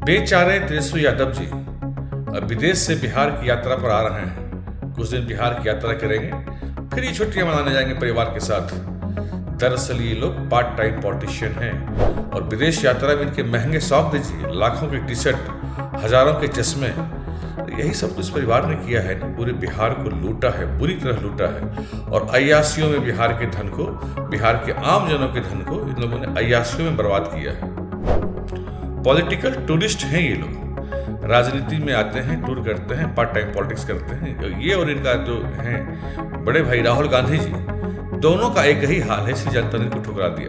बेचारे तेजस्वी यादव जी अब विदेश से बिहार की यात्रा पर आ रहे हैं। कुछ दिन बिहार की यात्रा करेंगे, फिर ये छुट्टियां मनाने जाएंगे परिवार के साथ। दरअसल ये लोग पार्ट टाइम पॉलिटिशियन हैं और विदेश यात्रा में इनके महंगे शौक दीजिए, लाखों की टी शर्ट, हजारों के चश्मे, यही सब कुछ परिवार ने किया है ना। पूरे बिहार को लूटा है, बुरी तरह लूटा है। और अय्यासियों में बिहार के धन को, बिहार के आम जनों के धन को इन लोगों ने अय्यासियों में बर्बाद किया है। पॉलिटिकल टूरिस्ट हैं ये लोग, राजनीति में आते हैं, टूर करते हैं, पार्ट टाइम पॉलिटिक्स करते हैं। ये और इनका जो हैं बड़े भाई राहुल गांधी जी, दोनों का एक ही हाल है, इसलिए जनता ने इनको ठुकरा दिया।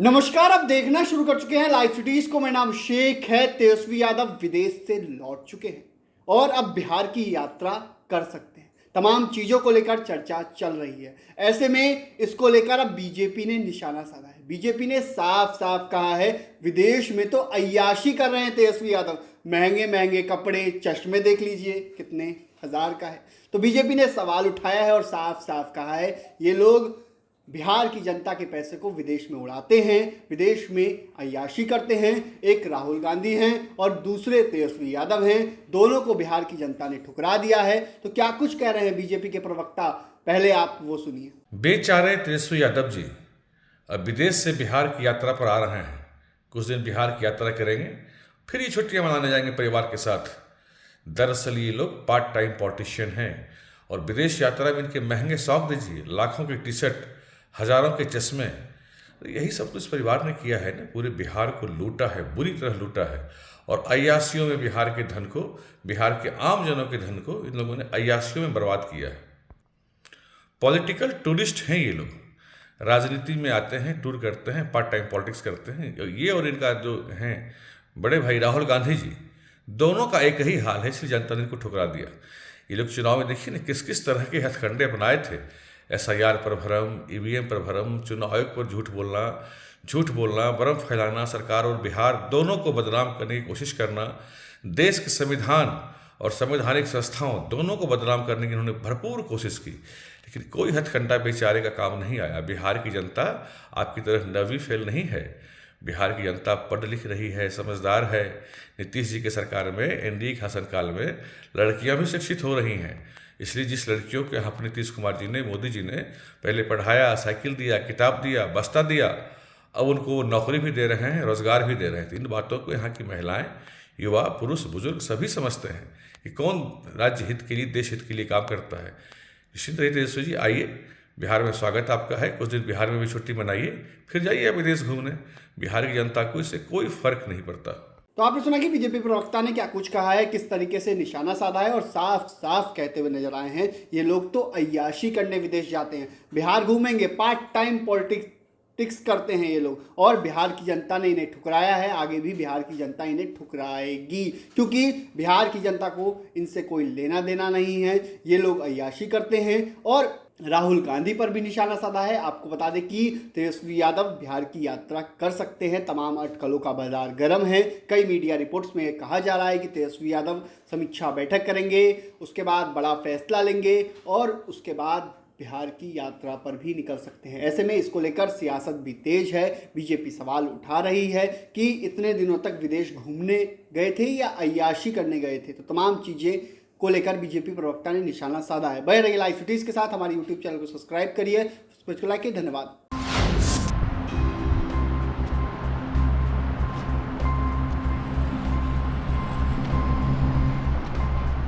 नमस्कार, आप देखना शुरू कर चुके हैं लाइव सिटीज को। मेरा नाम शेख है। तेजस्वी यादव विदेश से लौट चुके हैं और अब बिहार की यात्रा कर सकते हैं। तमाम चीजों को लेकर चर्चा चल रही है। ऐसे में इसको लेकर अब बीजेपी ने निशाना साधा है। बीजेपी ने साफ साफ कहा है, विदेश में तो अय्याशी कर रहे हैं तेजस्वी यादव। महंगे महंगे कपड़े, चश्मे देख लीजिए कितने हजार का है। तो बीजेपी ने सवाल उठाया है और साफ साफ कहा है, ये लोग बिहार की जनता के पैसे को विदेश में उड़ाते हैं, विदेश में अय्याशी करते हैं। एक राहुल गांधी हैं और दूसरे तेजस्वी यादव हैं। दोनों को बिहार की जनता ने ठुकरा दिया है। तो क्या कुछ कह रहे हैं बीजेपी के प्रवक्ता, पहले आप वो सुनिए। बेचारे तेजस्वी यादव जी अब विदेश से बिहार की यात्रा पर आ रहे हैं। कुछ दिन बिहार की यात्रा करेंगे, फिर ये छुट्टियां मनाने जाएंगे परिवार के साथ। दरअसल ये लोग पार्ट टाइम पॉलिटिशियन हैं और विदेश यात्रा में इनके महंगे शौक दीजिए, लाखों की टी शर्ट, हजारों के चश्मे, यही सब कुछ परिवार ने किया है ना। पूरे बिहार को लूटा है, बुरी तरह लूटा है। और अय्यासियों में बिहार के धन को, बिहार के आम जनों के धन को इन लोगों ने अय्यासियों में बर्बाद किया है। पॉलिटिकल टूरिस्ट हैं ये लोग, राजनीति में आते हैं, टूर करते हैं, पार्ट टाइम पॉलिटिक्स करते हैं। ये और इनका जो हैं बड़े भाई राहुल गांधी जी, दोनों का एक ही हाल है, इसलिए जनता ने इनको ठुकरा दिया। ये लोग चुनाव में देखिए ना किस किस तरह के हथकंडे अपनाए थे। SIR पर भ्रम, EVM पर भ्रम, चुनाव आयोग पर झूठ बोलना, भ्रम फैलाना, सरकार और बिहार दोनों को बदनाम करने की कोशिश करना, देश के संविधान और संवैधानिक संस्थाओं दोनों को बदनाम करने की इन्होंने भरपूर कोशिश की, लेकिन कोई हथकंडा बेचारे का काम नहीं आया। बिहार की जनता आपकी तरह नवी फेल नहीं है। बिहार की जनता पढ़ लिख रही है, समझदार है। नीतीश जी के सरकार में, NDA के शासनकाल में लड़कियां भी शिक्षित हो रही हैं। इसलिए जिस लड़कियों के यहाँ नीतीश कुमार जी ने, मोदी जी ने पहले पढ़ाया, साइकिल दिया, किताब दिया, बस्ता दिया, अब उनको नौकरी भी दे रहे हैं, रोजगार भी दे रहे हैं। तो इन बातों को यहाँ की महिलाएं, युवा, पुरुष, बुजुर्ग सभी समझते हैं कि कौन राज्य हित के लिए, देश हित के लिए काम करता है। निश्चित रहिए तेजस्वी जी, आइए, बिहार में स्वागत आपका है। कुछ दिन बिहार में भी छुट्टी मनाइए, फिर जाइए विदेश घूमने। बिहार की जनता को इससे कोई फर्क नहीं पड़ता। तो आपने सुना कि बीजेपी प्रवक्ता ने क्या कुछ कहा है, किस तरीके से निशाना साधा है और साफ साफ कहते हुए नजर आए हैं, ये लोग तो अय्याशी करने विदेश जाते हैं, बिहार घूमेंगे, पार्ट टाइम पॉलिटिक्स करते हैं ये लोग। और बिहार की जनता ने इन्हें ठुकराया है, आगे भी बिहार की जनता इन्हें ठुकराएगी, क्योंकि बिहार की जनता को इनसे कोई लेना देना नहीं है। ये लोग अय्याशी करते हैं और राहुल गांधी पर भी निशाना साधा है। आपको बता दें कि तेजस्वी यादव बिहार की यात्रा कर सकते हैं। तमाम अटकलों का बाजार गर्म है। कई मीडिया रिपोर्ट्स में कहा जा रहा है कि तेजस्वी यादव समीक्षा बैठक करेंगे, उसके बाद बड़ा फैसला लेंगे और उसके बाद बिहार की यात्रा पर भी निकल सकते हैं। ऐसे में इसको लेकर सियासत भी तेज है। बीजेपी सवाल उठा रही है कि इतने दिनों तक विदेश घूमने गए थे या अय्याशी करने गए थे। तो तमाम चीज़ें को लेकर बीजेपी प्रवक्ता ने निशाना साधा है। बने रहिए लाइव सिटीज के साथ। हमारे YouTube चैनल को सब्सक्राइब करिए, लाइक, धन्यवाद।